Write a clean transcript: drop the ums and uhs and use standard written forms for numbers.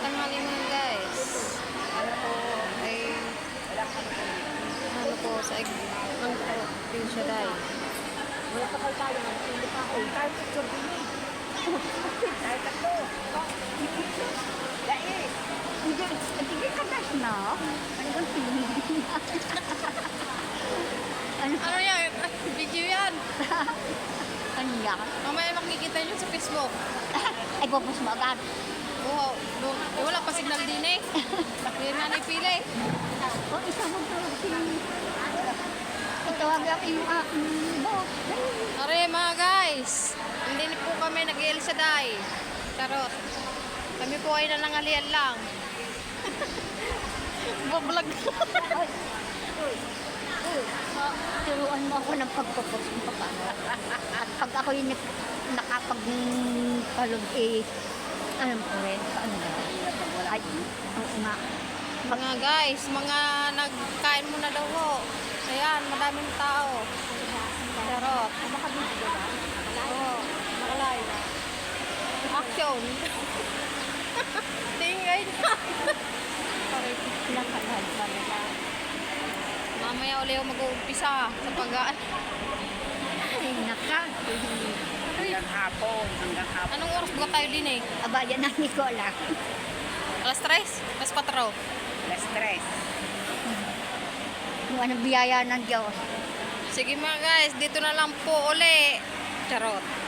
tanghali mo guys. Ano po ay ano po sa ano po yung siya Wala pa kayo tayo. Hindi pa ako. Tayo picture din eh. Tayo tatlo. Dahil. Hindi ka na na. Ano bang tingin? Ano yan? Video yan. Ano yan? Mamaya makikita nyo sa Facebook. Ay, bubos mo agad. Oo. Wala pa signal din eh. Hindi na naipili. O, isa mo to. Itawag lang yung boss. Are mga guys. Hindi po kami nag-iil sa day. Charot. Kami po ay nanangalian lang. Bablog. Turuan mo ako ng pagpapos ng paano. At pag ako yung nakapagpalog alam ko rin, paano na? Ay, oo nga. Mga guys, mga nagkain muna daw ho. Ayan, madaming tao. Charot. Baka dito ba? Oo, makalay. Action. Tingay na. Nakalad pa nila. Mamaya ulit ako mag-uumpisa sa pag-aan. Ay, naka. Hanggang hapon. Anong oras ba tayo din eh? Aba, yan ang Nicola. Alas 3? Alas 4? Less stress. Yung anong biyaya ng Diyos. Sige mga guys, dito na lang po uli. Charot.